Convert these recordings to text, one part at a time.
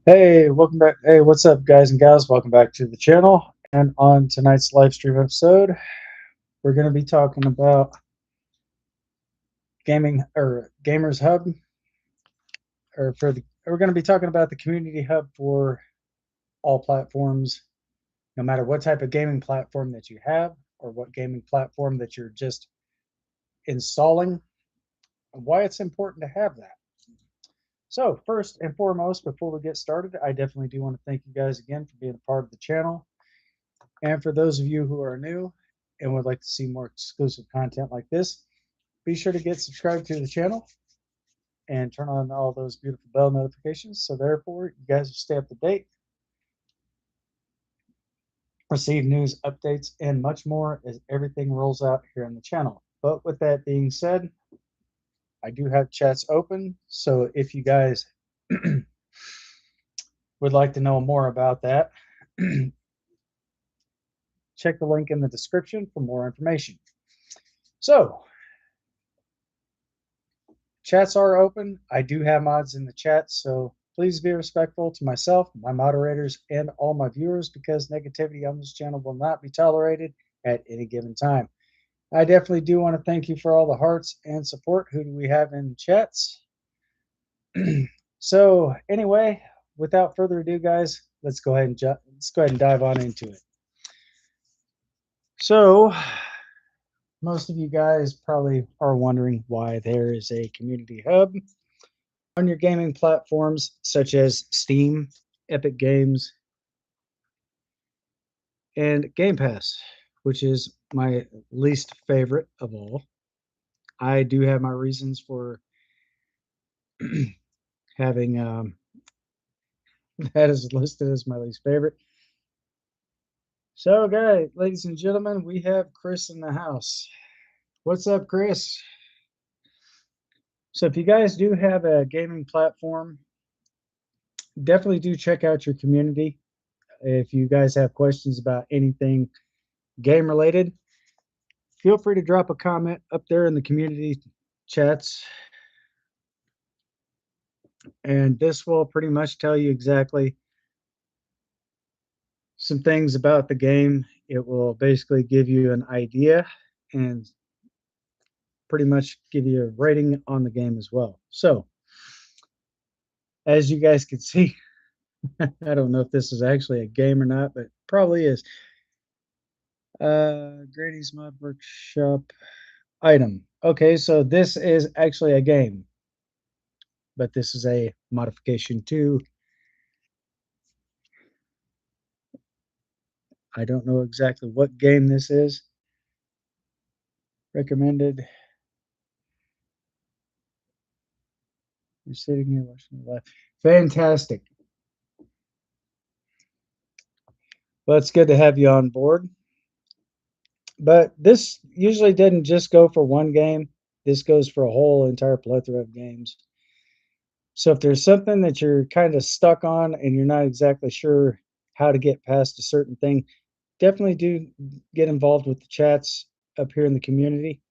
Hey, welcome back. Hey, what's up, guys and gals? Welcome back to the channel. And on tonight's live stream episode, we're going to be talking about gaming or Gamers Hub, we're going to be talking about the community hub for all platforms, no matter what type of gaming platform that you have or what gaming platform that you're just installing, and why it's important to have that. So, first and foremost, before we get started, I definitely do want to thank you guys again for being a part of the channel. And for those of you who are new and would like to see more exclusive content like this, be sure to get subscribed to the channel and turn on all those beautiful bell notifications. So therefore, you guys will stay up to date, receive news, updates, and much more as everything rolls out here on the channel. But with that being said, I do have chats open. So if you guys would like to know more about that, check the link in the description for more information. So chats are open. I do have mods in the chat, so please be respectful to myself, my moderators, and all my viewers because negativity on this channel will not be tolerated at any given time. I definitely do want to thank you for all the hearts and support. Who do we have in chats? So anyway, without further ado, guys, let's go ahead and dive on into it. So most of you guys probably are wondering why there is a community hub on your gaming platforms such as Steam, Epic Games, and Game Pass, which is my least favorite of all. I do have my reasons for having that is listed as my least favorite. So, guys, ladies and gentlemen, we have Chris in the house. What's up, Chris? So, if you guys do have a gaming platform, definitely do check out your community. If you guys have questions about anything game related, feel free to drop a comment up there in the community chats. And this will pretty much tell you exactly some things about the game. It will basically give you an idea and pretty much give you a rating on the game as well. So, as you guys can see, I don't know if this is actually a game or not, but probably is. Grady's Mod Workshop item. Okay, so this is actually a game, but this is a modification too. I don't know exactly what game this is. Recommended. You're sitting here watching the live. Fantastic. Well, it's good to have you on board. But this usually didn't just go for one game. This goes for a whole entire plethora of games. So if there's something that you're kind of stuck on and you're not exactly sure how to get past a certain thing, definitely do get involved with the chats up here in the community.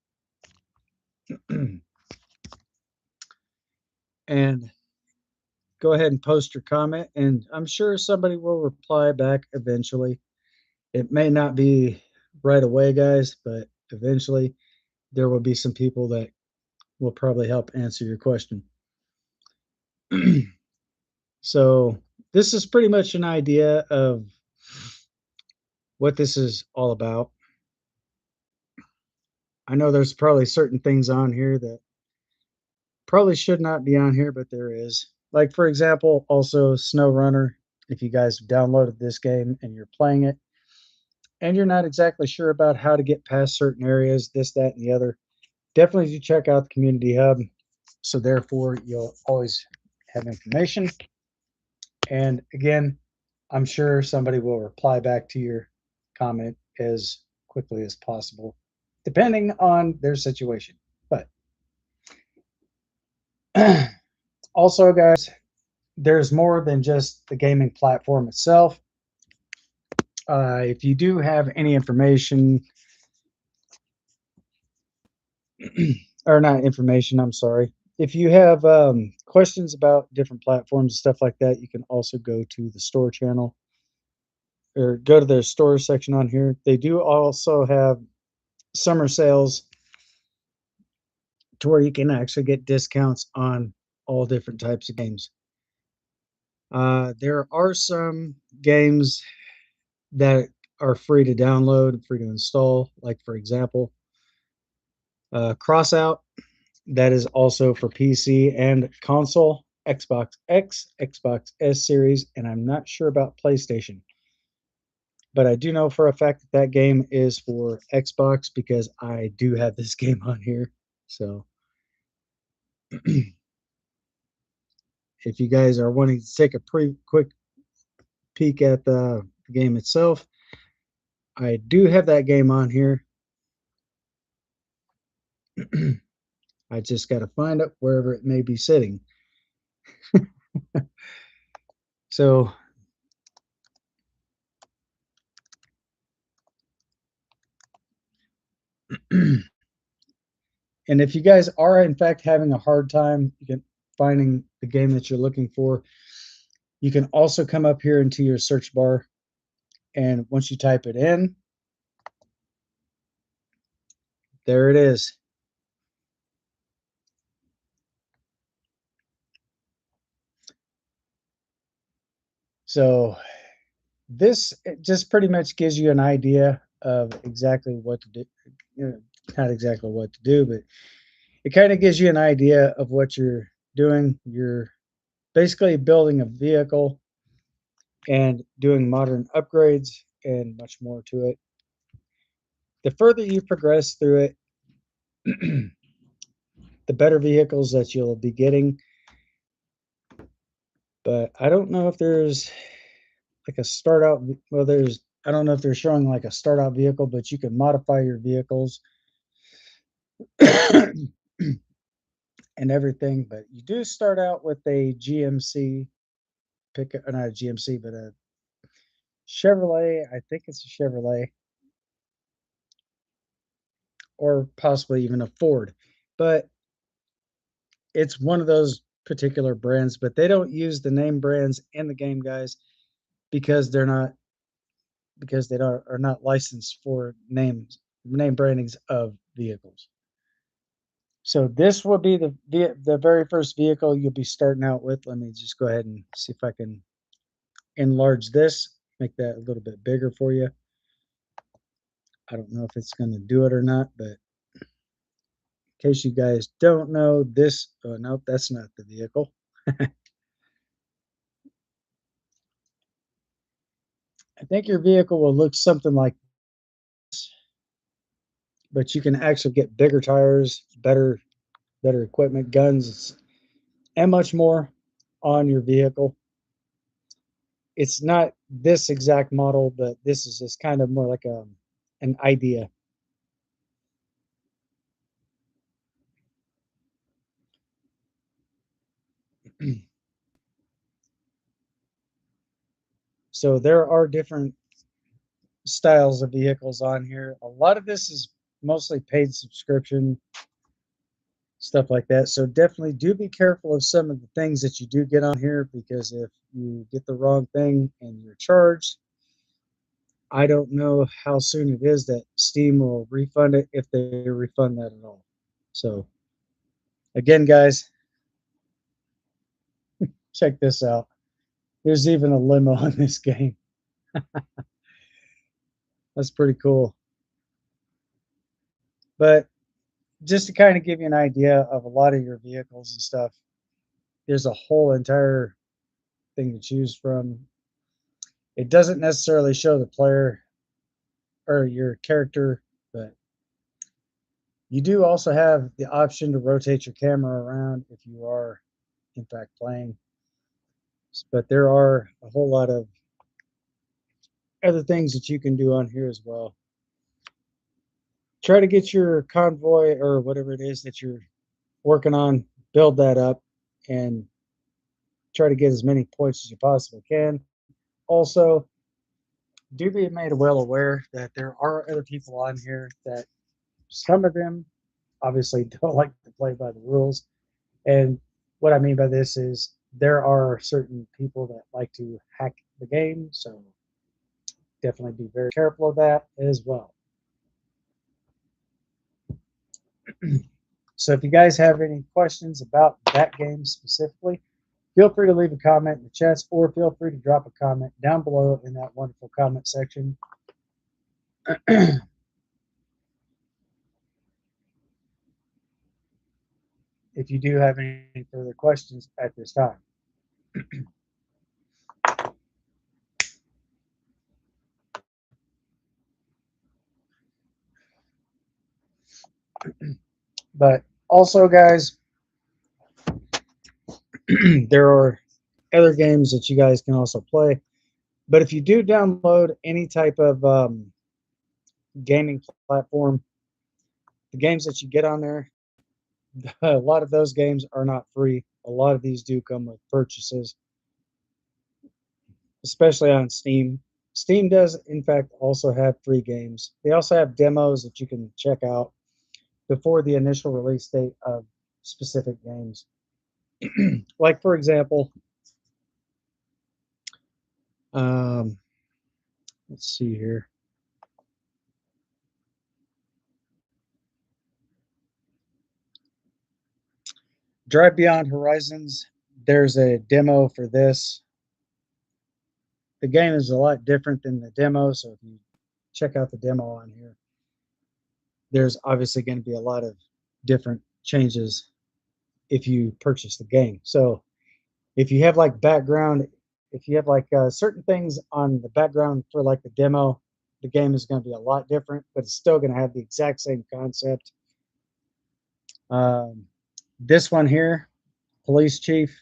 And go ahead and post your comment, and I'm sure somebody will reply back eventually. It may not be right away, guys, but eventually there will be some people that will probably help answer your question. So this is pretty much an idea of what this is all about. I know there's probably certain things on here that probably should not be on here, but there is. Like, for example, also SnowRunner. If you guys have downloaded this game and you're playing it and you're not exactly sure about how to get past certain areas, this, that, and the other, definitely do check out the community hub. So therefore, you'll always have information. And again, I'm sure somebody will reply back to your comment as quickly as possible, depending on their situation. But also, guys, there's more than just the gaming platform itself. If you do have any information, or not information, I'm sorry, If you have questions about different platforms and stuff like that, you can also go to the store channel or go to the store section on here. They do also have summer sales to where you can actually get discounts on all different types of games. There are some games that are free to download, free to install, like for example, Crossout. That is also for PC and console, Xbox X, Xbox S series, and I'm not sure about PlayStation. But I do know for a fact that that game is for Xbox because I do have this game on here. So if you guys are wanting to take a pretty quick peek at the game itself, I do have that game on here. I just got to find it wherever it may be sitting. So, and if you guys are in fact having a hard time finding the game that you're looking for, you can also come up here into your search bar, and once you type it in, there it is. So this just pretty much gives you an idea of exactly what to do. You know, not exactly what to do, but it kind of gives you an idea of what you're doing. You're basically building a vehicle and doing modern upgrades and much more to it. The further you progress through it, the better vehicles that you'll be getting. But I don't know if there's like a start out. Well, I don't know if they're showing like a start out vehicle, but you can modify your vehicles and everything. But you do start out with a GMC pickup, not a GMC, but a Chevrolet. I think it's a Chevrolet or possibly even a Ford. But it's one of those particular brands, but they don't use the name brands in the game, guys, because they don't are not licensed for name brandings of vehicles. So this will be the very first vehicle you'll be starting out with. Let me just go ahead and see if I can enlarge this, make that a little bit bigger for you. I don't know if it's going to do it or not, but in case you guys don't know, this oh nope, that's not the vehicle. I think your vehicle will look something like this, but you can actually get bigger tires, better equipment, guns, and much more on your vehicle. It's not this exact model, but this is just kind of more like an idea. So there are different styles of vehicles on here. A lot of this is mostly paid subscription, stuff like that. So definitely do be careful of some of the things that you do get on here because if you get the wrong thing and you're charged, I don't know how soon it is that Steam will refund it if they refund that at all. So again, guys, check this out. There's even a limo on this game. That's pretty cool. But just to kind of give you an idea of a lot of your vehicles and stuff, there's a whole entire thing to choose from. It doesn't necessarily show the player or your character, but you do also have the option to rotate your camera around if you are, in fact, playing. But there are a whole lot of other things that you can do on here as well. Try to get your convoy or whatever it is that you're working on, build that up, and try to get as many points as you possibly can. Also, do be made well aware that there are other people on here that some of them obviously don't like to play by the rules. And what I mean by this is there are certain people that like to hack the game, so definitely be very careful of that as well. So if you guys have any questions about that game specifically, feel free to leave a comment in the chats or feel free to drop a comment down below in that wonderful comment section. If you do have any further questions at this time. But also, guys, there are other games that you guys can also play. But if you do download any type of gaming platform, the games that you get on there, a lot of those games are not free. A lot of these do come with purchases, especially on Steam. Steam does, in fact, also have free games. They also have demos that you can check out before the initial release date of specific games. Like, for example, um, let's see here. Drive Beyond Horizons, there's a demo for this. The game is a lot different than the demo, so if you check out the demo on here, there's obviously going to be a lot of different changes if you purchase the game. So if you have like background, if you have like certain things on the background for like the demo, the game is going to be a lot different, but it's still going to have the exact same concept. Um, this one here, Police Chief.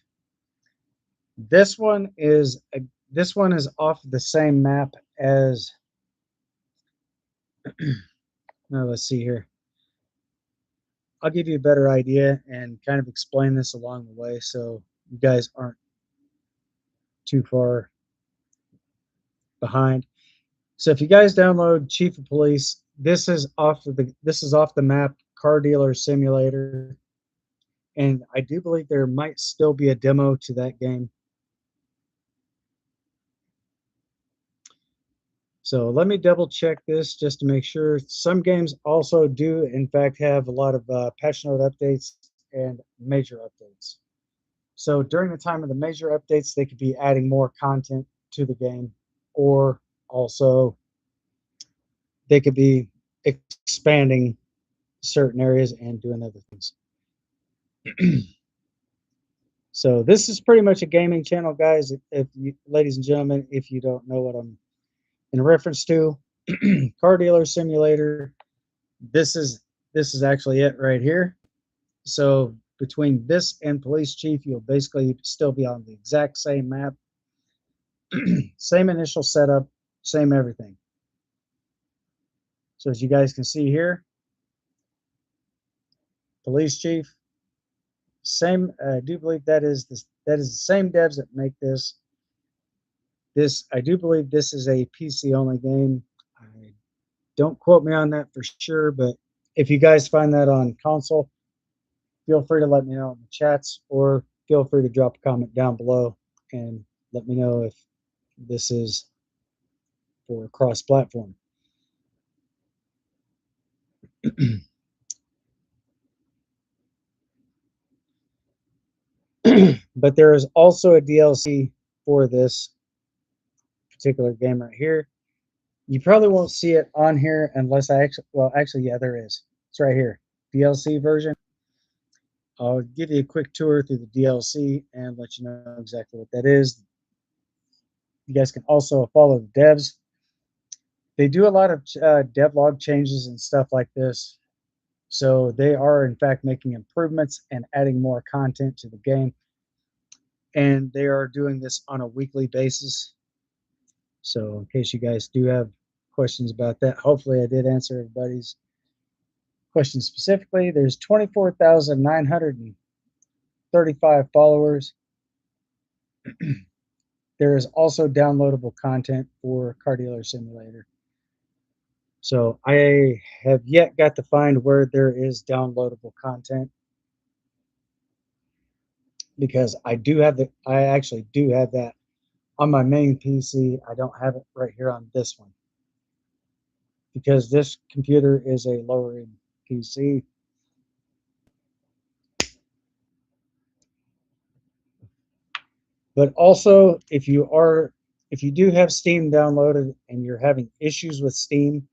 This one is this one is off the same map as. Now let's see here. I'll give you a better idea and kind of explain this along the way, so you guys aren't too far behind. So if you guys download Chief of Police, this is off the map Car Dealer Simulator, and I do believe there might still be a demo to that game. So let me double check this just to make sure. Some games also do, in fact, have a lot of patch note updates and major updates. So during the time of the major updates, they could be adding more content to the game, or also they could be expanding certain areas and doing other things. So this is pretty much a gaming channel, guys. If you, ladies and gentlemen, if you don't know what I'm in reference to, Car Dealer Simulator. This is actually it right here. So between this and Police Chief, you'll basically still be on the exact same map, same initial setup, same everything. So as you guys can see here, Police Chief, same. I do believe that is the same devs that make this. This I do believe this is a PC only game. I don't quote me on that for sure, but if you guys find that on console, feel free to let me know in the chats or feel free to drop a comment down below and let me know if this is for cross platform. But there is also a DLC for this particular game right here. You probably won't see it on here unless actually, yeah, there is. It's right here, DLC version. I'll give you a quick tour through the DLC and let you know exactly what that is. You guys can also follow the devs. They do a lot of devlog changes and stuff like this. So they are, in fact, making improvements and adding more content to the game. And they are doing this on a weekly basis. So in case you guys do have questions about that, hopefully I did answer everybody's question specifically. There's 24,935 followers. There is also downloadable content for Car Dealer Simulator. So I have yet got to find where there is downloadable content. because I actually do have that on my main PC. I don't have it right here on this one because this computer is a lower end PC. But also, if you do have Steam downloaded and you're having issues with Steam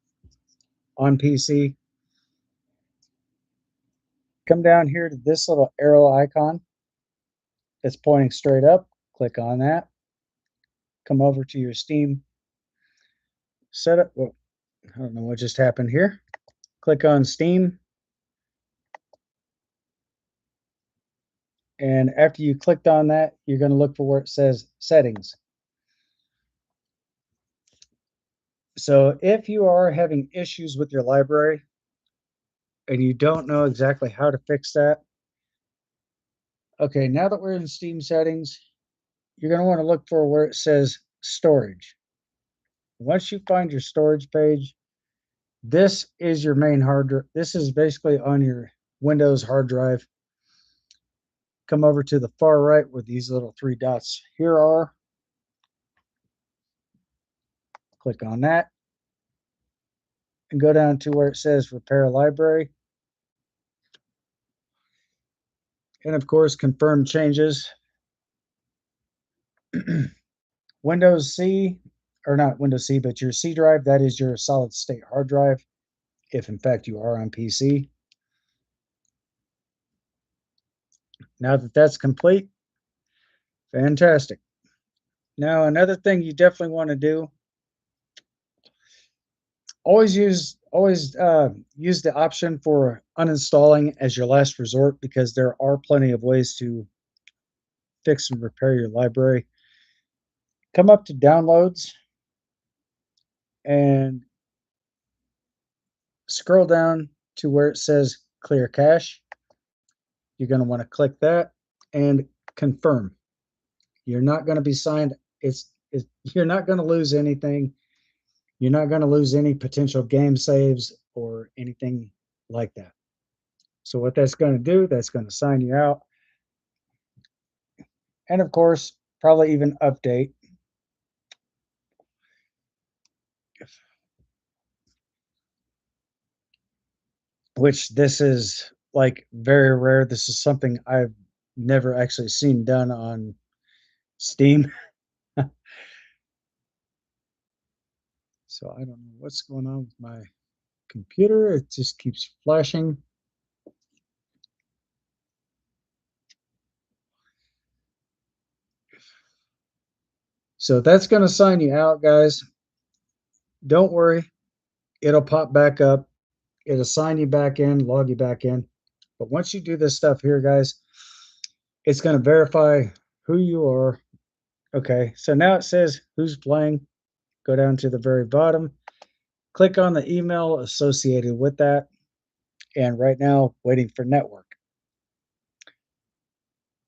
on PC, come down here to this little arrow icon that's pointing straight up. Click on that. Come over to your Steam setup. Well, I don't know what just happened here. Click on Steam. And after you clicked on that, you're going to look for where it says settings. So if you are having issues with your library and you don't know exactly how to fix that, okay, now that we're in Steam settings, you're going to want to look for where it says storage. Once you find your storage page, this is your main hard drive. This is basically on your Windows hard drive. Come over to the far right where these little three dots here are. Click on that and go down to where it says repair library. And of course, confirm changes. Windows C, or not Windows C, but your C drive, that is your solid state hard drive, if in fact you are on PC. Now that that's complete, fantastic. Now, another thing you definitely want to do, always use the option for uninstalling as your last resort, because there are plenty of ways to fix and repair your library. Come up to downloads and scroll down to where it says clear cache. You're going to want to click that and confirm. You're not going to be signed. You're not going to lose anything. You're not going to lose any potential game saves or anything like that. So what that's going to do, that's going to sign you out. And of course, probably even update. Which this is like very rare. This is something I've never actually seen done on Steam. So I don't know what's going on with my computer. It just keeps flashing. So that's going to sign you out, guys. Don't worry. It'll pop back up. It'll sign you back in, log you back in. But once you do this stuff here, guys, it's going to verify who you are. Okay, so now it says who's playing. Go down to the very bottom. Click on the email associated with that. And right now, waiting for network.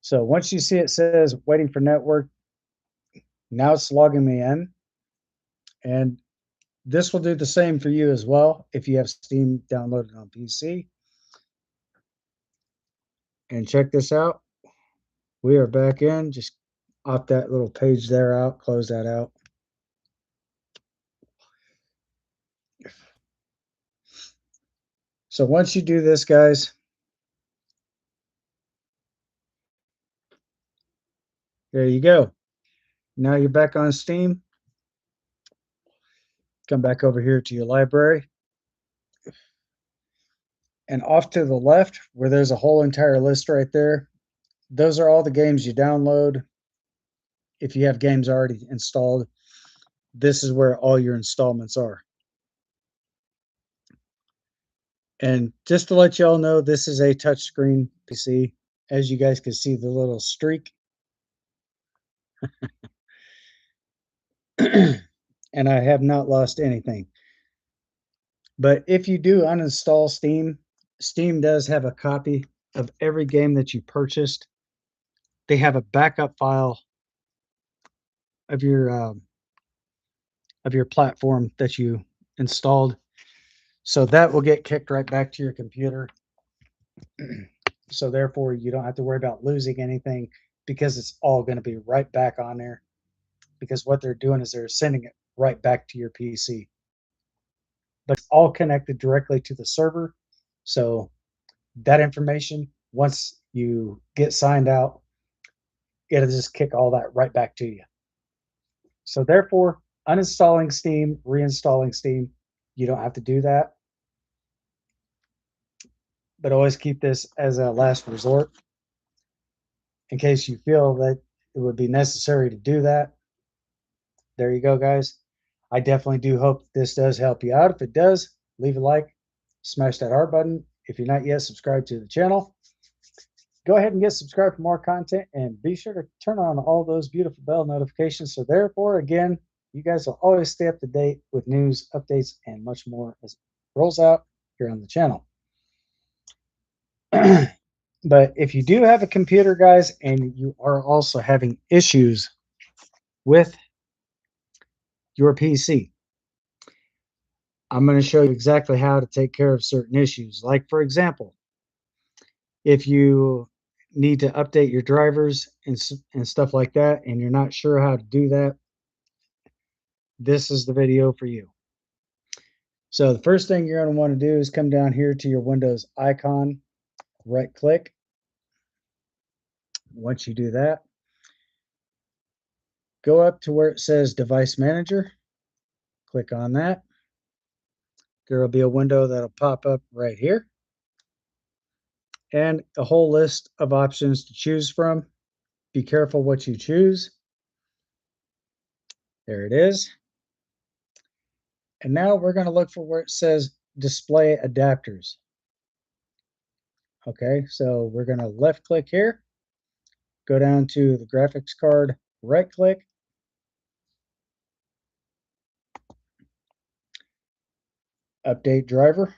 So once you see it says waiting for network, now it's logging me in. And this will do the same for you as well if you have Steam downloaded on PC. And check this out. We are back in. Just opt that little page there out, close that out. So once you do this, guys, there you go. Now you're back on Steam. Come back over here to your library. And off to the left, where there's a whole entire list right there, those are all the games you download. If you have games already installed, this is where all your installments are. And just to let y'all know, this is a touchscreen PC. As you guys can see, the little streak. And I have not lost anything. But if you do uninstall Steam, Steam does have a copy of every game that you purchased. They have a backup file of your platform that you installed. So that will get kicked right back to your computer. So therefore, you don't have to worry about losing anything because it's all going to be right back on there, because what they're doing is they're sending it right back to your PC. But it's all connected directly to the server. So that information, once you get signed out, it'll just kick all that right back to you. So therefore, uninstalling Steam, reinstalling Steam, you don't have to do that. But always keep this as a last resort in case you feel that it would be necessary to do that. There you go, guys. I definitely do hope this does help you out. If it does, leave a like, smash that heart button. If you're not yet subscribed to the channel, go ahead and get subscribed for more content, and be sure to turn on all those beautiful bell notifications. So therefore, again, you guys will always stay up to date with news, updates, and much more as it rolls out here on the channel. But if you do have a computer, guys, and you are also having issues with your PC, I'm going to show you exactly how to take care of certain issues. Like, for example, if you need to update your drivers and stuff like that, and you're not sure how to do that, this is the video for you. So the first thing you're going to want to do is come down here to your Windows icon, right click. Once you do that, go up to where it says Device Manager, click on that. There will be a window that'll pop up right here, and a whole list of options to choose from. Be careful what you choose. There it is. And now we're going to look for where it says Display Adapters. Okay, so we're going to left click here, go down to the graphics card, right click, update driver,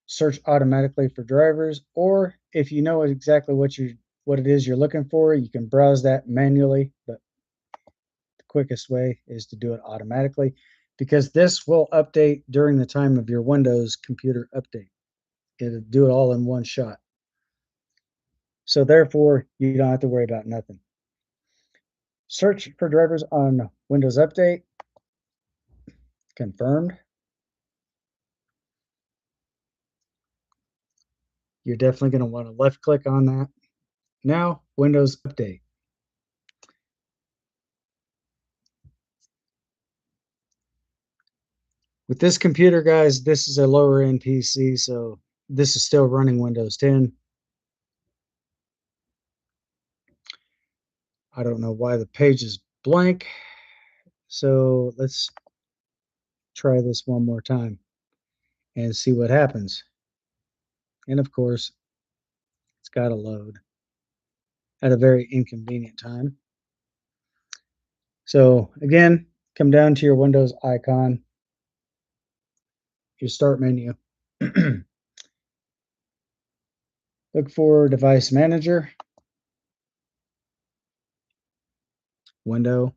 search automatically for drivers, or if you know exactly what it is you're looking for, you can browse that manually, but the quickest way is to do it automatically, because this will update during the time of your Windows computer update. It'll do it all in one shot. So therefore, you don't have to worry about nothing. Search for drivers on Windows Update, confirmed. You're definitely going to want to left click on that. Now, Windows Update. With this computer, guys, this is a lower end PC, so this is still running Windows 10. I don't know why the page is blank. So let's try this one more time and see what happens. And of course, it's got to load at a very inconvenient time. So again, come down to your Windows icon, your start menu. Look for Device Manager, Window.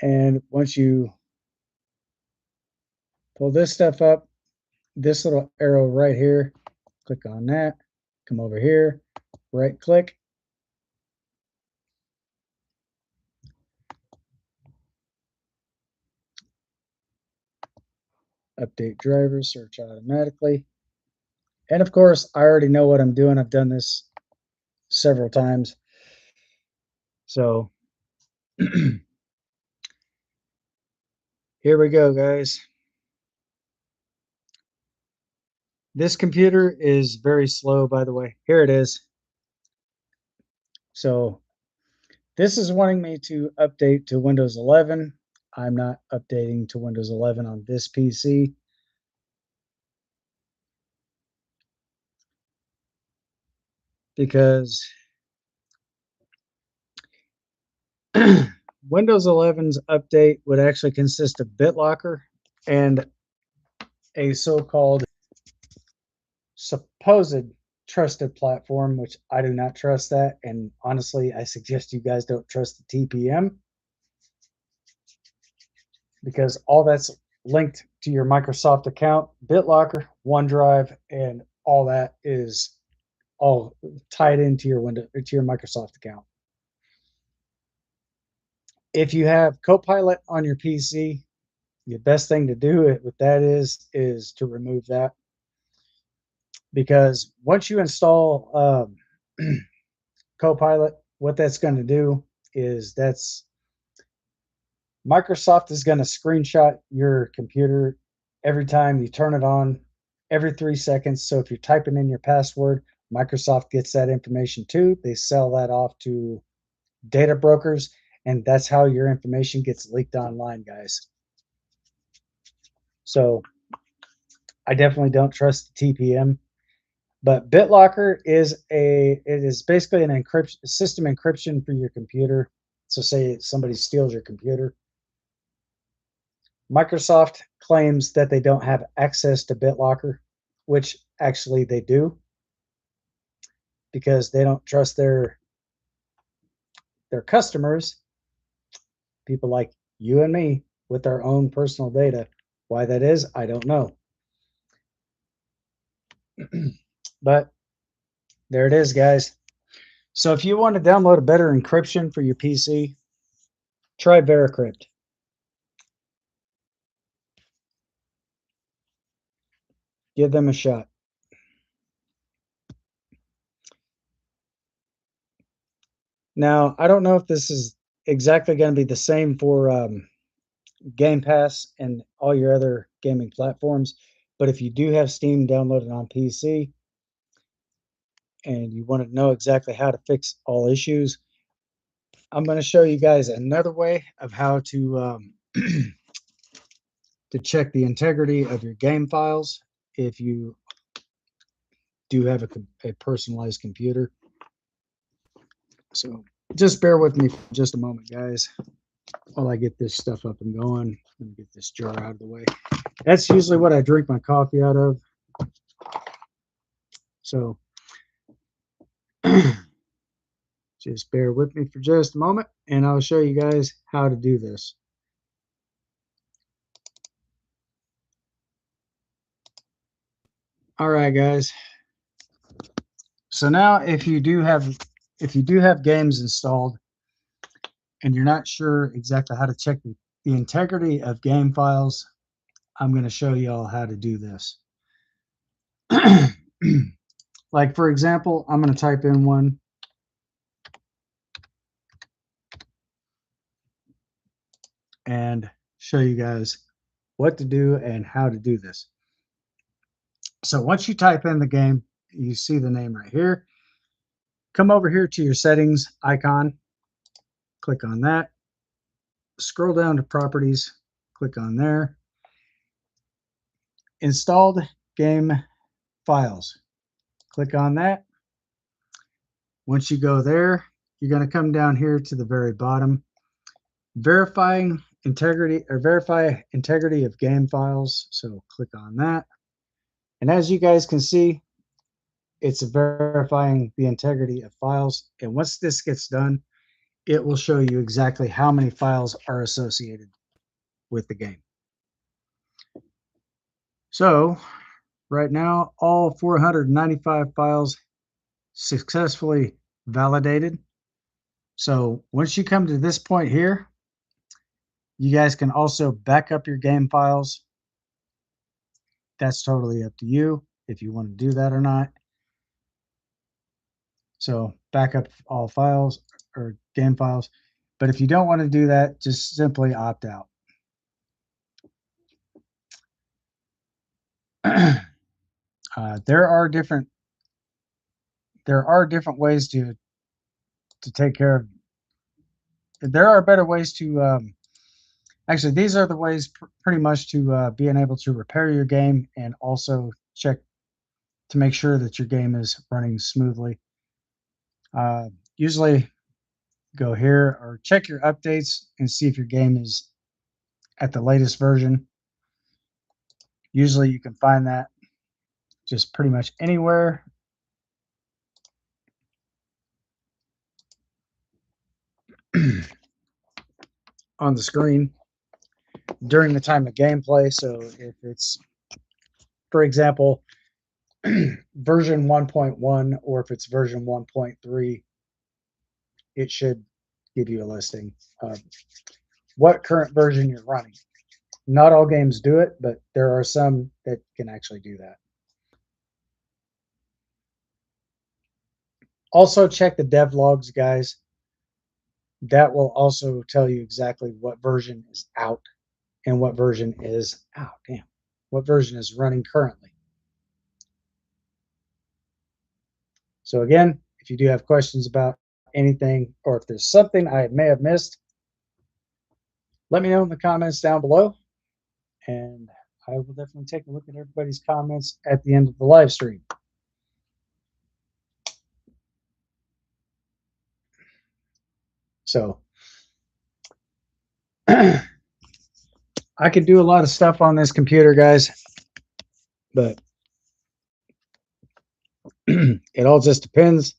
And once you pull this stuff up, this little arrow right here, click on that, come over here, right click, update drivers, search automatically. And of course, I already know what I'm doing. I've done this several times. So here we go, guys. This computer is very slow, by the way. Here it is. So this is wanting me to update to Windows 11. I'm not updating to Windows 11 on this PC. Because Windows 11's update would actually consist of BitLocker and a so-called supposed trusted platform, which I do not trust that. And honestly, I suggest you guys don't trust the TPM, because all that's linked to your Microsoft account, BitLocker, OneDrive, and all that is all tied into your window to your Microsoft account. If you have Copilot on your PC, the best thing to do it with that is to remove that, because once you install Copilot, what that's going to do is Microsoft is going to screenshot your computer every time you turn it on, every 3 seconds. So if you're typing in your password, Microsoft gets that information too. They sell that off to data brokers, and that's how your information gets leaked online, guys. So I definitely don't trust the TPM. But BitLocker is basically an encryption system encryption for your computer. So say somebody steals your computer. Microsoft claims that they don't have access to BitLocker, which actually they do, because they don't trust their customers, people like you and me, with our own personal data. Why that is, I don't know. But there it is, guys. So if you want to download a better encryption for your PC, try Veracrypt. Give them a shot. Now, I don't know if this is exactly going to be the same for Game Pass and all your other gaming platforms, but if you do have Steam downloaded on PC and you want to know exactly how to fix all issues, I'm going to show you guys another way of how to to check the integrity of your game files if you do have a personalized computer. So just bear with me for just a moment, guys, while I get this stuff up and going. Let me get this jar out of the way. That's usually what I drink my coffee out of. So just bear with me for just a moment, and I'll show you guys how to do this. All right, guys. So now if you do have games installed and you're not sure exactly how to check the integrity of game files, I'm going to show you all how to do this. Like, for example, I'm going to type in one. And show you guys what to do and how to do this. So once you type in the game, you see the name right here. Come over here to your settings icon, click on that, scroll down to properties, click on there, installed game files, click on that. Once you go there, you're going to come down here to the very bottom, verify integrity of game files. So click on that. And as you guys can see, it's verifying the integrity of files. And once this gets done, it will show you exactly how many files are associated with the game. So right now, all 495 files successfully validated. So once you come to this point here, you guys can also back up your game files. That's totally up to you if you want to do that or not. So back up all files or game files. But if you don't want to do that, just simply opt out. There are different ways to take care of. There are better ways to actually, these are the ways pretty much to being able to repair your game and also check to make sure that your game is running smoothly. Usually go here or check your updates and see if your game is at the latest version. Usually you can find that just pretty much anywhere. On the screen during the time of gameplay. So if it's, for example, version 1.1 or if it's version 1.3, it should give you a listing of what current version you're running. Not all games do it, but there are some that can actually do that. Also check the dev logs, guys. That will also tell you exactly what version is out and what version is what version is running currently. So again, if you do have questions about anything or if there's something I may have missed, let me know in the comments down below, and I will definitely take a look at everybody's comments at the end of the live stream. So I could do a lot of stuff on this computer, guys, but it all just depends,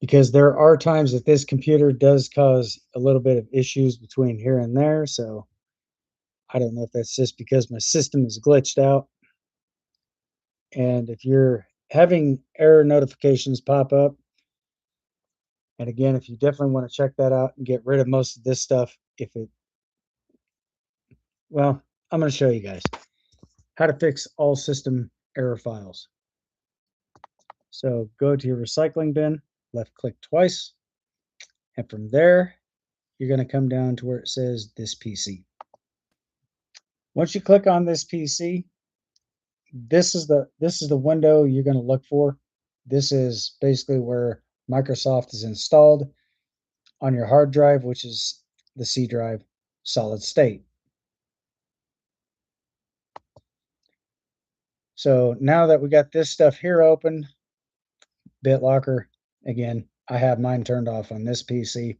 because there are times that this computer does cause a little bit of issues between here and there. So I don't know if that's just because my system is glitched out. And if you're having error notifications pop up, and again, if you definitely want to check that out and get rid of most of this stuff, well, I'm going to show you guys how to fix all system error files. So go to your recycling bin, left click twice, and from there, you're going to come down to where it says this PC. Once you click on this PC, this is the window you're going to look for. This is basically where Microsoft is installed on your hard drive, which is the C drive solid state. So now that we got this stuff here open, BitLocker, again, I have mine turned off on this PC.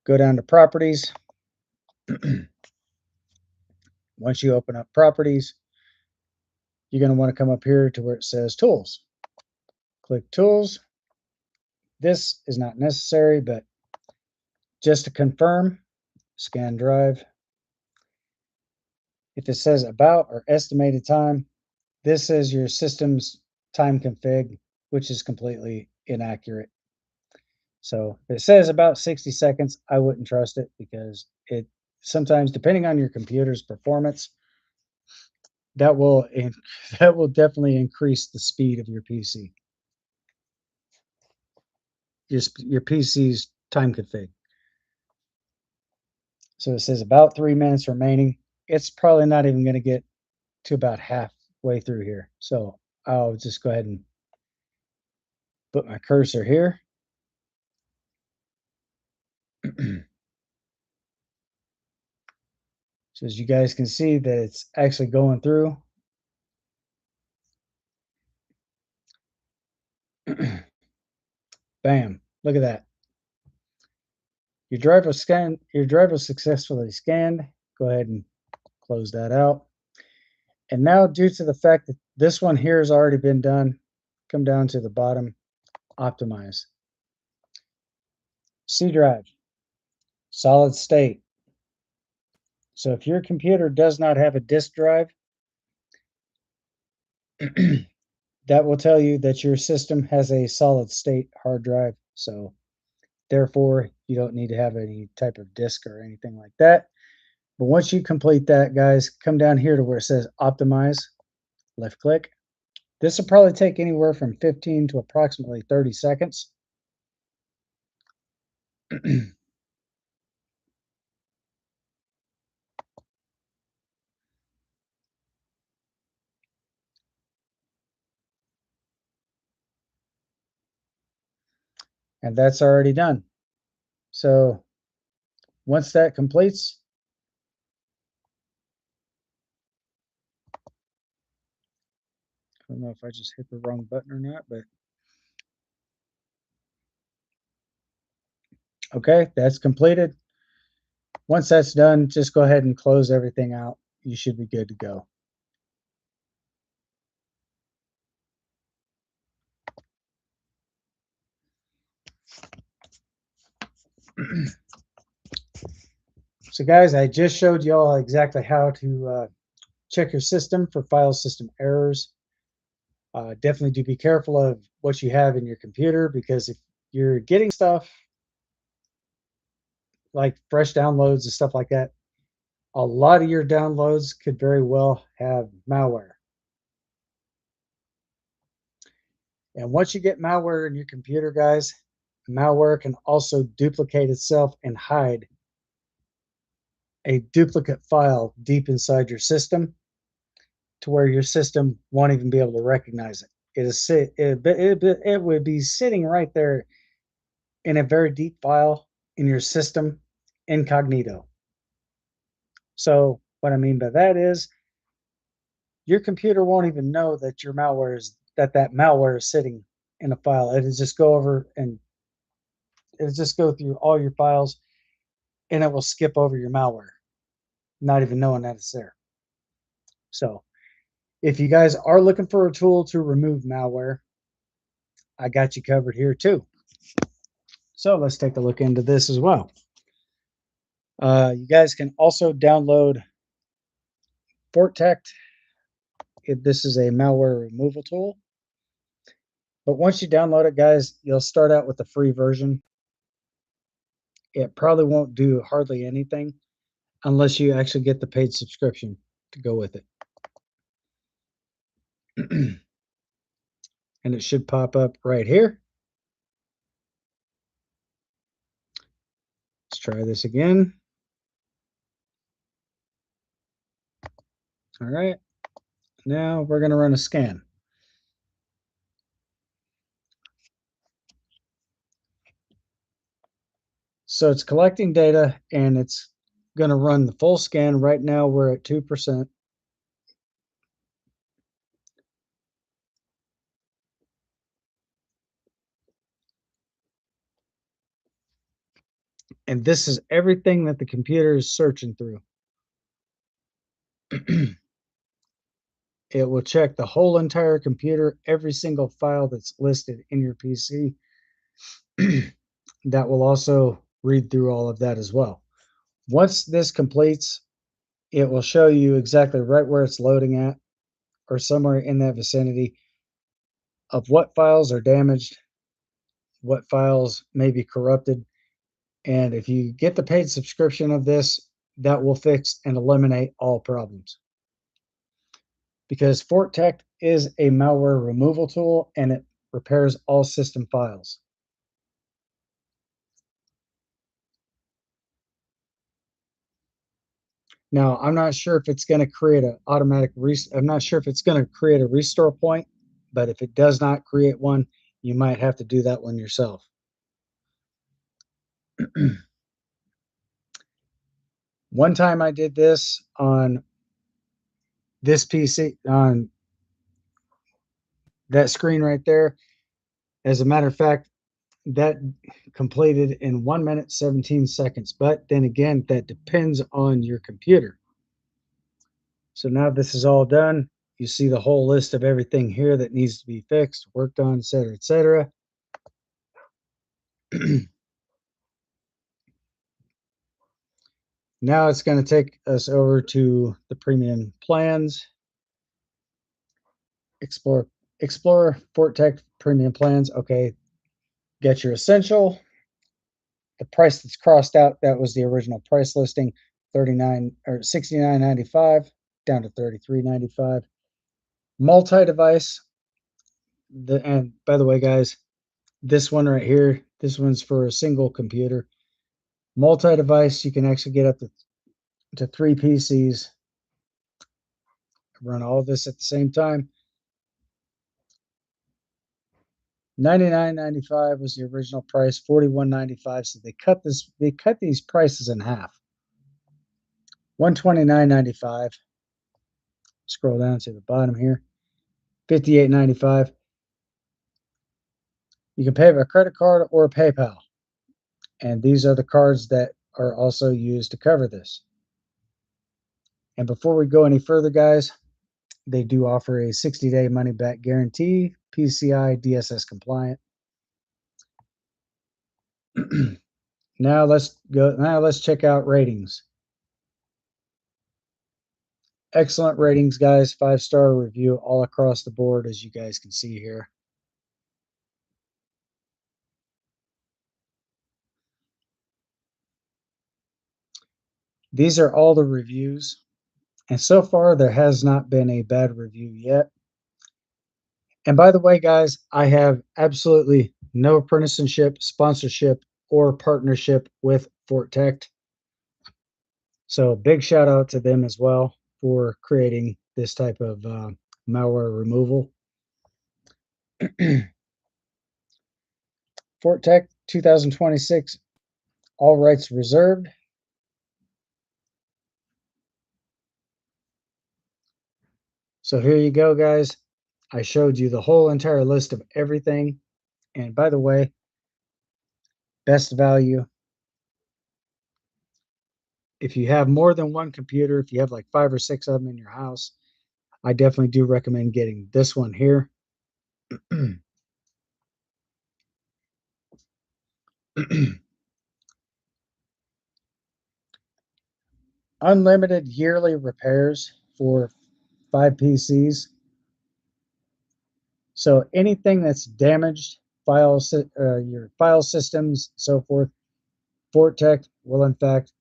Go down to properties. Once you open up properties, you're going to want to come up here to where it says tools. Click tools. This is not necessary, but just to confirm, scan drive. If it says about or estimated time, this is your system's time config, which is completely inaccurate. So if it says about 60 seconds, I wouldn't trust it, because it sometimes, depending on your computer's performance, that will that will definitely increase the speed of your PC. Your PC's time config. So it says about 3 minutes remaining. It's probably not even going to get to about halfway through here. So I'll just go ahead and put my cursor here. So as you guys can see that it's actually going through. Bam, look at that. Your drive was successfully scanned. Go ahead and close that out. And now, due to the fact that this one here has already been done, come down to the bottom, optimize. C drive, solid state. So if your computer does not have a disk drive, that will tell you that your system has a solid state hard drive. So therefore, you don't need to have any type of disk or anything like that. But once you complete that, guys, come down here to where it says optimize, left click. This will probably take anywhere from 15 to approximately 30 seconds. And that's already done. So once that completes, I don't know if I just hit the wrong button or not, but okay, that's completed. Once that's done, just go ahead and close everything out. You should be good to go. So guys, I just showed you all exactly how to check your system for file system errors. Definitely do be careful of what you have in your computer, because if you're getting stuff like fresh downloads and stuff like that, a lot of your downloads could very well have malware. And once you get malware in your computer, guys, malware can also duplicate itself and hide a duplicate file deep inside your system to where your system won't even be able to recognize it. It would be sitting right there in a very deep file in your system, incognito. So what I mean by that is your computer won't even know that your malware is that malware is sitting in a file. It'll just go over and it'll just go through all your files, and it will skip over your malware, not even knowing that it's there. So if you guys are looking for a tool to remove malware, I got you covered here too. So let's take a look into this as well. You guys can also download FortTect. This is a malware removal tool. But once you download it, guys, you'll start out with the free version. It probably won't do hardly anything unless you actually get the paid subscription to go with it. And it should pop up right here. Let's try this again. All right. Now we're going to run a scan. So it's collecting data and it's going to run the full scan. Right now we're at 2%. And this is everything that the computer is searching through. It will check the whole entire computer, every single file that's listed in your PC. That will also read through all of that as well. Once this completes, it will show you exactly right where it's loading at, or somewhere in that vicinity, of what files are damaged, what files may be corrupted. And if you get the paid subscription of this, that will fix and eliminate all problems. Because FortTect is a malware removal tool and it repairs all system files. Now, I'm not sure if it's going to create an automatic I'm not sure if it's going to create a restore point, but if it does not create one, you might have to do that one yourself. One time I did this on this PC, on that screen right there. As a matter of fact, that completed in 1 minute 17 seconds. But then again, that depends on your computer. So now this is all done. You see the whole list of everything here that needs to be fixed, worked on, etc., etc. Now it's going to take us over to the premium plans. Explore FortTech premium plans. Okay, get your essential. The price that's crossed out, that was the original price listing, 39 or 69.95 down to 33.95. Multi-device. And by the way, guys, this one right here, this one's for a single computer. Multi-device, you can actually get up to 3 PCs, run all of this at the same time. $99.95 was the original price, $41.95. So they cut these prices in half. $129.95. Scroll down to the bottom here. $58.95. You can pay by credit card or PayPal. And these are the cards that are also used to cover this. And before we go any further, guys, they do offer a 60-day money-back guarantee, PCI DSS compliant. Now let's check out ratings. Excellent ratings, guys. 5-star review all across the board, as you guys can see here. These are all the reviews, and so far there has not been a bad review yet. And by the way, guys, I have absolutely no apprenticeship, sponsorship, or partnership with FortTech. So big shout out to them as well for creating this type of malware removal. FortTech 2026, all rights reserved. So here you go, guys. I showed you the whole entire list of everything. And by the way, best value. If you have more than one computer, if you have like 5 or 6 of them in your house, I definitely do recommend getting this one here. Unlimited yearly repairs for 5 PCs. So anything that's damaged, your file systems, so forth, FortTech will in fact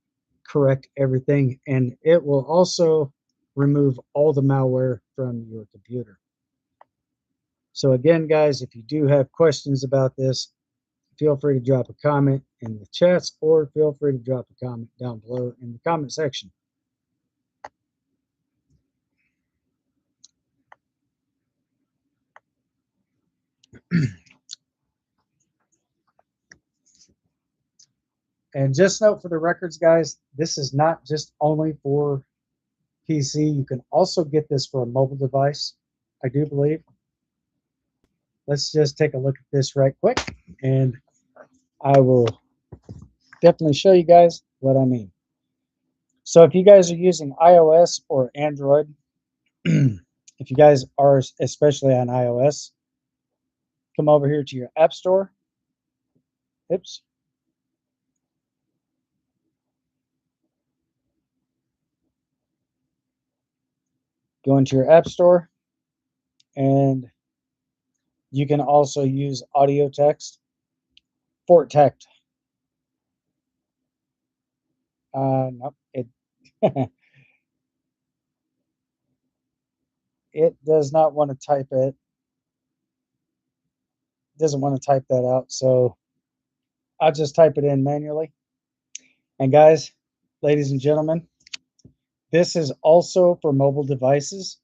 correct everything, and it will also remove all the malware from your computer. So again, guys, if you do have questions about this, feel free to drop a comment in the chats, or feel free to drop a comment down below in the comment section. And just note for the records, guys, this is not just only for PC. You can also get this for a mobile device, I do believe. Let's just take a look at this right quick, and I will definitely show you guys what I mean. So if you guys are using iOS or Android, if you guys are especially on iOS, come over here to your App Store. Oops. Go into your App Store, and you can also use audio text. FortTech. Nope. It does not want to type it. Doesn't want to type that out. So I'll just type it in manually. And guys, ladies and gentlemen, this is also for mobile devices.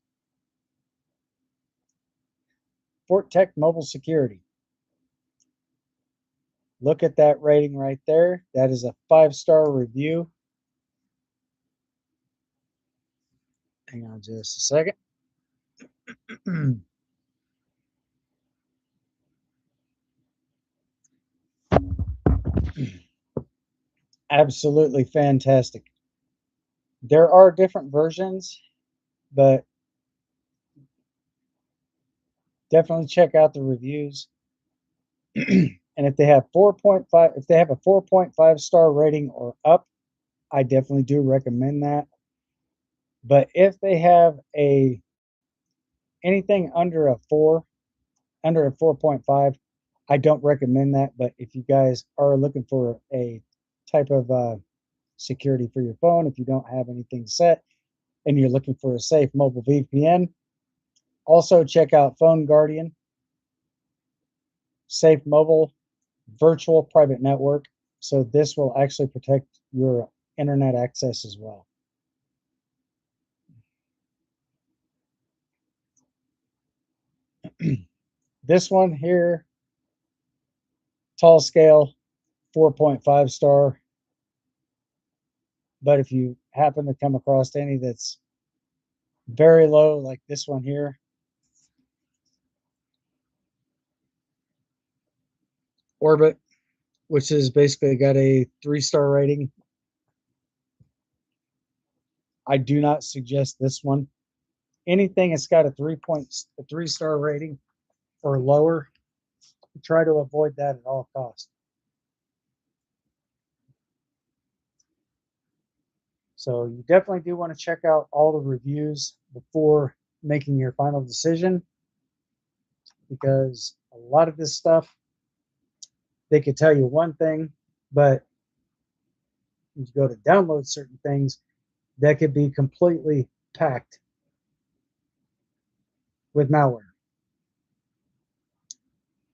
FortTech Mobile Security. Look at that rating right there. That is a 5-star review. Hang on just a second. Absolutely fantastic. There are different versions, but definitely check out the reviews. And if they have 4.5, if they have a 4.5-star rating or up, I definitely do recommend that. But if they have anything under a 4, under a 4.5, I don't recommend that. But if you guys are looking for a type of security for your phone, if you don't have anything set and you're looking for a safe mobile VPN, also check out Phone Guardian, Safe Mobile Virtual Private Network. So this will actually protect your internet access as well. This one here, tall scale, 4.5 star. But if you happen to come across any that's very low, like this one here, Orbit, which has basically got a 3-star rating, I do not suggest this one. Anything that's got a 3-star rating or lower, try to avoid that at all costs. So you definitely do want to check out all the reviews before making your final decision, because a lot of this stuff, they could tell you one thing, but you go to download certain things that could be completely packed with malware.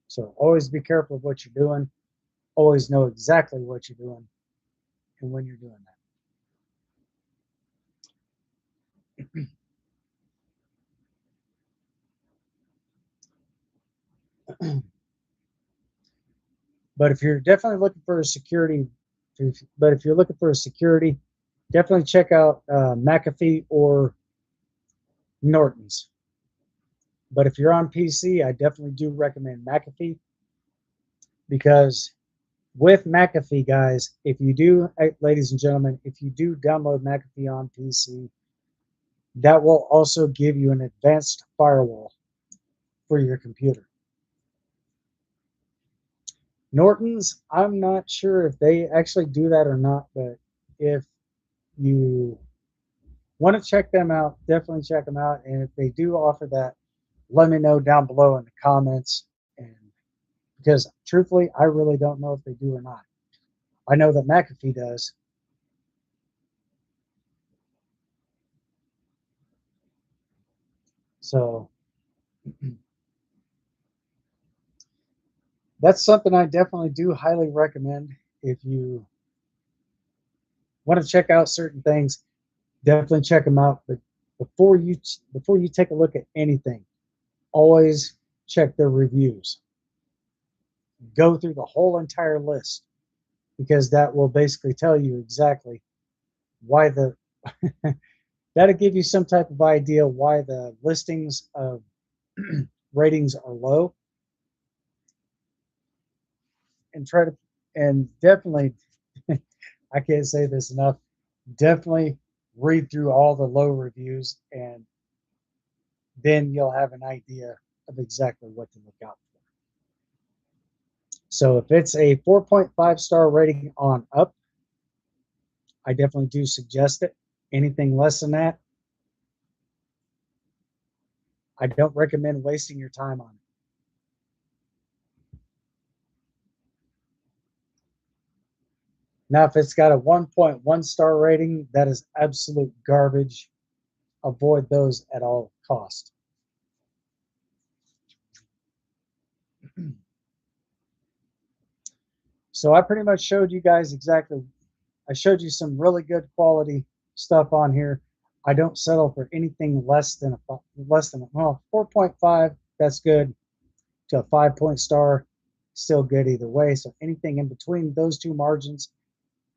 So always be careful of what you're doing. Always know exactly what you're doing and when you're doing that. But if you're definitely looking for a security, but if you're looking for a security, definitely check out McAfee or Norton's. But if you're on PC, I definitely do recommend McAfee, because with McAfee, guys, if you do, ladies and gentlemen, if you do download McAfee on PC, that will also give you an advanced firewall for your computer. Norton's, I'm not sure if they actually do that or not, but if you want to check them out, definitely check them out. And if they do offer that, let me know down below in the comments. And because truthfully, I really don't know if they do or not. I know that McAfee does. So that's something I definitely do highly recommend. If you want to check out certain things, definitely check them out. But before you take a look at anything, always check their reviews. Go through the whole entire list, because that will basically tell you exactly why the that'll give you some type of idea why the listings of ratings are low, and try to, and definitely I can't say this enough, definitely read through all the low reviews, and then you'll have an idea of exactly what to look out for. So if it's a 4.5 star rating on up, I definitely do suggest it. Anything less than that, I don't recommend wasting your time on it. Now, if it's got a 1.1 star rating, that is absolute garbage. Avoid those at all cost. So I pretty much showed you guys exactly. I showed you some really good quality stuff on here. I don't settle for anything less than well 4.5. That's good. To a 5 point star, still good either way. So anything in between those two margins,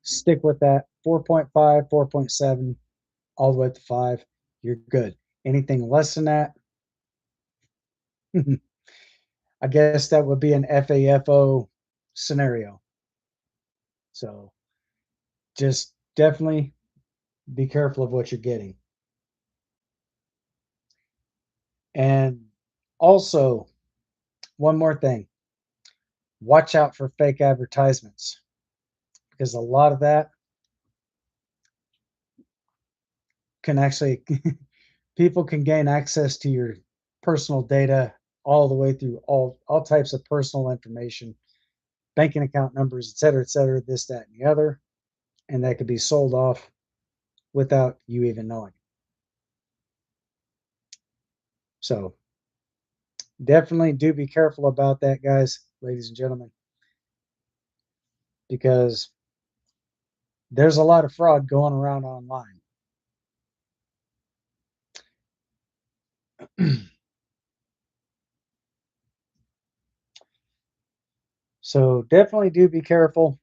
stick with that. 4.5, 4.7, all the way to 5. You're good. Anything less than that, I guess that would be an FAFO scenario. So just definitely be careful of what you're getting. And also, one more thing, watch out for fake advertisements, because a lot of that can actually, people can gain access to your personal data all the way through all types of personal information, banking account numbers, et cetera, this, that, and the other. And that could be sold off without you even knowing. So definitely do be careful about that, guys, ladies and gentlemen, because there's a lot of fraud going around online. So definitely do be careful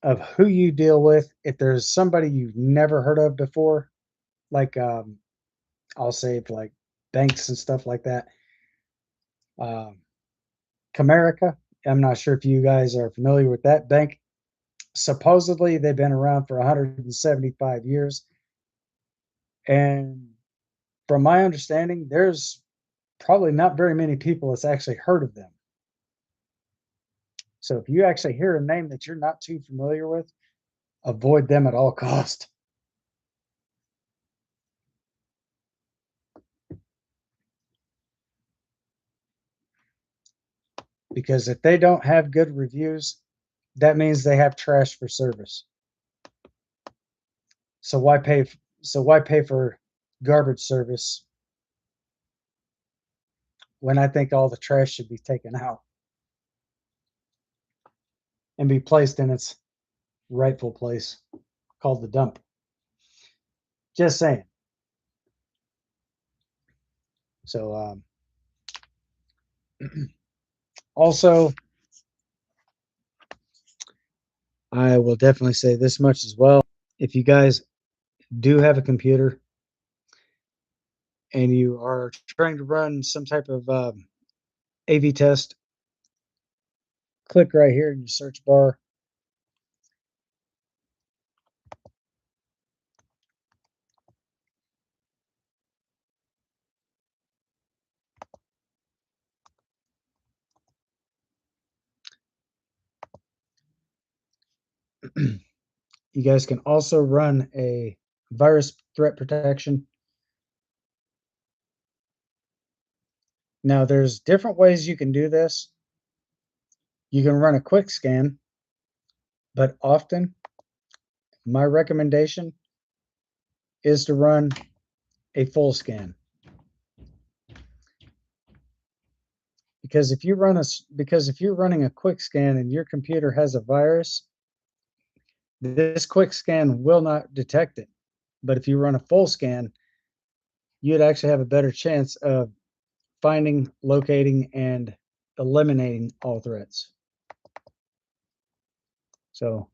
of who you deal with. If there's somebody you've never heard of before, like I'll say like banks and stuff like that. Um, Comerica, I'm not sure if you guys are familiar with that bank. Supposedly they've been around for 175 years. And from my understanding, there's probably not very many people that's actually heard of them. So if you actually hear a name that you're not too familiar with, avoid them at all cost. because if they don't have good reviews, that means they have trash for service. So why pay? So why pay for garbage service when I think all the trash should be taken out and be placed in its rightful place, called the dump? Just saying. So also, I will definitely say this much as well. If you guys do have a computer and you are trying to run some type of AV test, click right here in your search bar. You guys can also run a virus threat protection. Now, there's different ways you can do this. You can run a quick scan, but often my recommendation is to run a full scan. Because if you're running a quick scan and your computer has a virus, this quick scan will not detect it. But if you run a full scan, you'd actually have a better chance of finding, locating, and eliminating all threats. So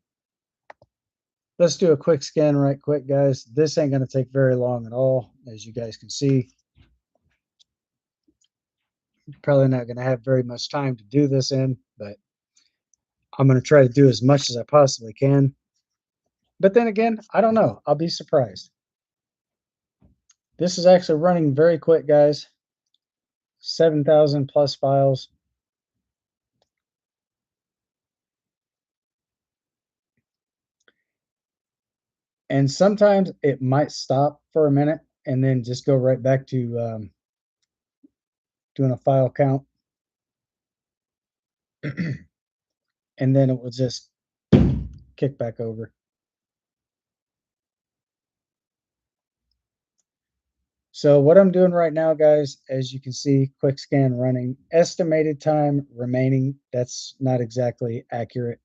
let's do a quick scan right quick, guys. This ain't going to take very long at all, as you guys can see. Probably not going to have very much time to do this in, but I'm going to try to do as much as I possibly can. But then again, I don't know. I'll be surprised. This is actually running very quick, guys. 7,000 plus files. And sometimes it might stop for a minute and then just go right back to doing a file count. And then it will just kick back over. So what I'm doing right now, guys, as you can see, quick scan running, estimated time remaining. That's not exactly accurate.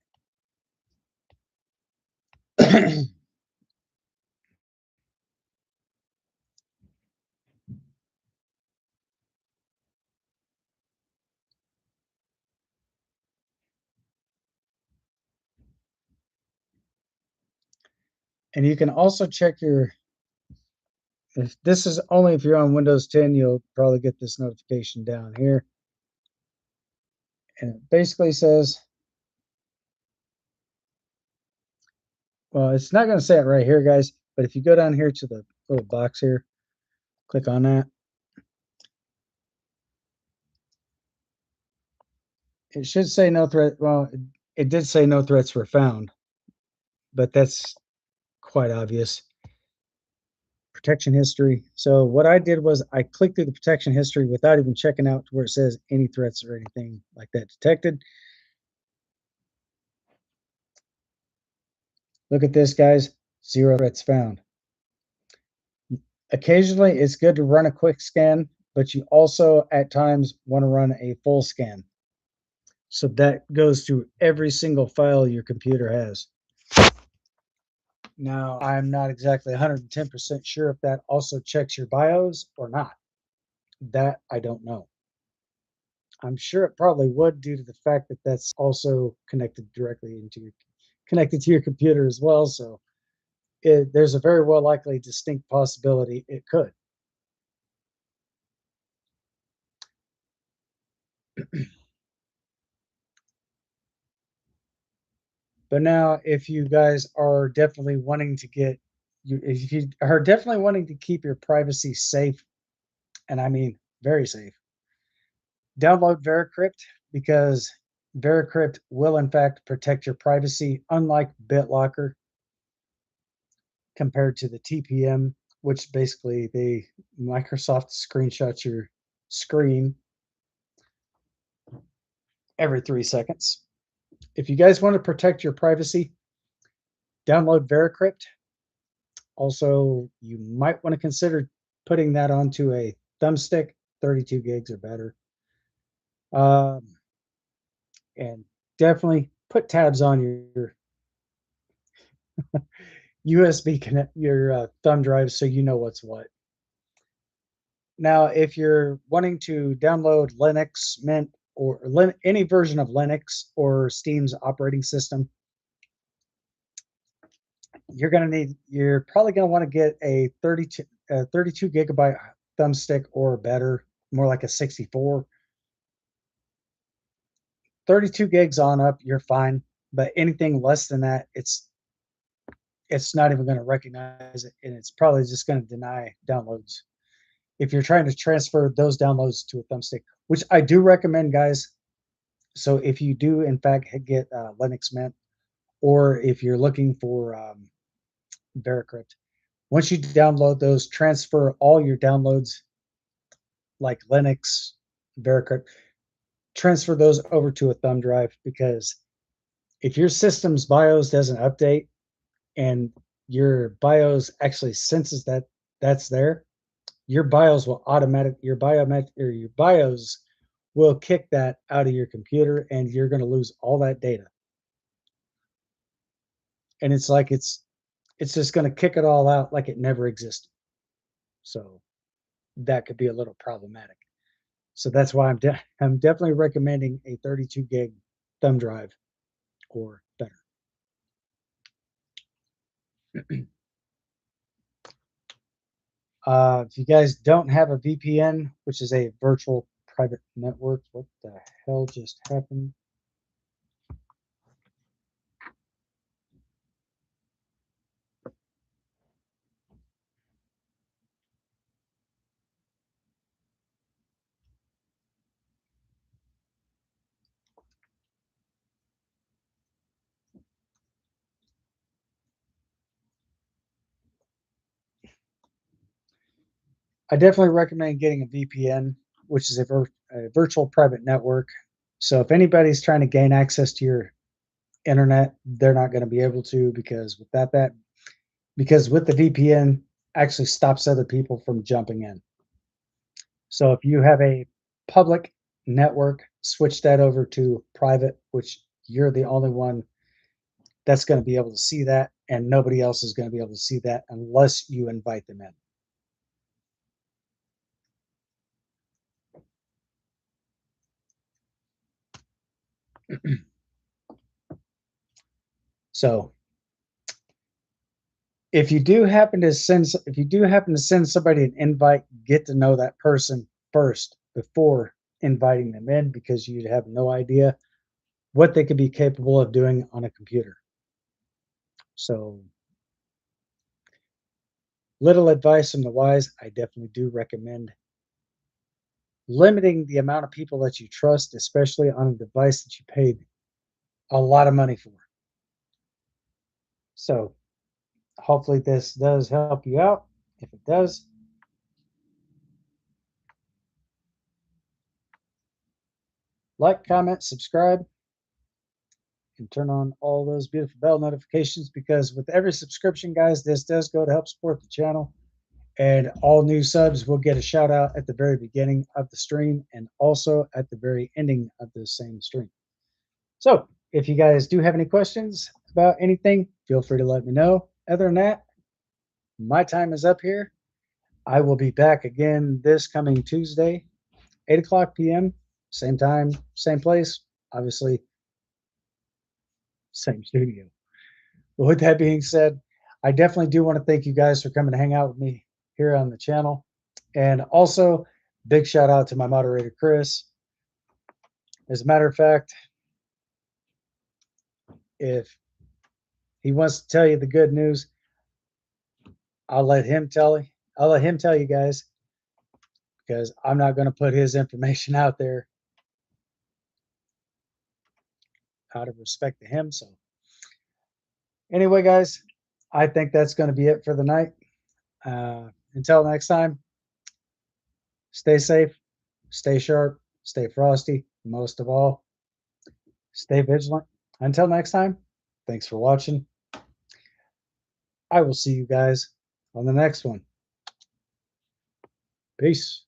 And you can also check your, if this is only if you're on Windows 10, you'll probably get this notification down here. And it basically says, well, it's not going to say it right here, guys, but if you go down here to the little box here, click on that. It should say no threat. Well, it did say no threats were found, but that's quite obvious. Protection history. So what I did was I clicked through the protection history without even checking out to where it says any threats or anything like that detected. Look at this, guys. 0 threats found. Occasionally, it's good to run a quick scan, but you also at times want to run a full scan. So that goes through every single file your computer has. Now, I'm not exactly 110% sure if that also checks your BIOS or not. That I don't know. I'm sure it probably would due to the fact that that's also connected directly into your connected to your computer as well. So there's a very well likely distinct possibility it could. But now, if you guys are definitely wanting to if you are definitely wanting to keep your privacy safe, and I mean very safe, download Veracrypt because Veracrypt will in fact protect your privacy, unlike BitLocker compared to the TPM, which basically Microsoft screenshots your screen every 3 seconds. If you guys want to protect your privacy, download Veracrypt. Also, you might want to consider putting that onto a thumbstick, 32 gigs or better. Um, and definitely put tabs on your USB connect your thumb drive so you know what's what. Now, if you're wanting to download Linux Mint or any version of Linux or Steam's operating system, you're probably going to want to get a 32 gigabyte thumbstick or better, more like a 64. 32 gigs on up, you're fine. But anything less than that, it's not even going to recognize it, and it's probably just going to deny downloads if you're trying to transfer those downloads to a thumbstick, which I do recommend, guys. So if you do, in fact, get Linux Mint, or if you're looking for Veracrypt, once you download those, transfer all your downloads like Linux, Veracrypt, transfer those over to a thumb drive, because if your system's BIOS doesn't update and your BIOS actually senses that that's there, your BIOS will your BIOS will kick that out of your computer, and you're going to lose all that data. And it's like it's just going to kick it all out like it never existed. So that could be a little problematic. So that's why I'm definitely recommending a 32 gig thumb drive or better. If you guys don't have a VPN, which is a virtual private network, what the hell just happened? I definitely recommend getting a VPN, which is a virtual private network. So if anybody's trying to gain access to your internet, they're not going to be able to, because with the VPN actually stops other people from jumping in. So if you have a public network, switch that over to private, which you're the only one that's going to be able to see that, and nobody else is going to be able to see that unless you invite them in. So if you do happen to send somebody an invite, get to know that person first before inviting them in, because you'd have no idea what they could be capable of doing on a computer. So little advice from the wise, I definitely do recommend limiting the amount of people that you trust, especially on a device that you paid a lot of money for. So hopefully this does help you out. If it does, like, comment, subscribe, and turn on all those beautiful bell notifications, because with every subscription, guys, this does go to help support the channel. And all new subs will get a shout out at the very beginning of the stream and also at the very ending of the same stream. So if you guys do have any questions about anything, feel free to let me know. Other than that, my time is up here. I will be back again this coming Tuesday, 8 o'clock p.m., same time, same place, obviously, same studio. But with that being said, I definitely do want to thank you guys for coming to hang out with me here on the channel. And also, big shout out to my moderator, Chris. As a matter of fact, if he wants to tell you the good news, I'll let him tell you. I'll let him tell you guys, because I'm not going to put his information out there out of respect to him. So anyway, guys, I think that's going to be it for the night. Until next time, stay safe, stay sharp, stay frosty. Most of all, Stay vigilant. Until next time, thanks for watching. I will see you guys on the next one. Peace.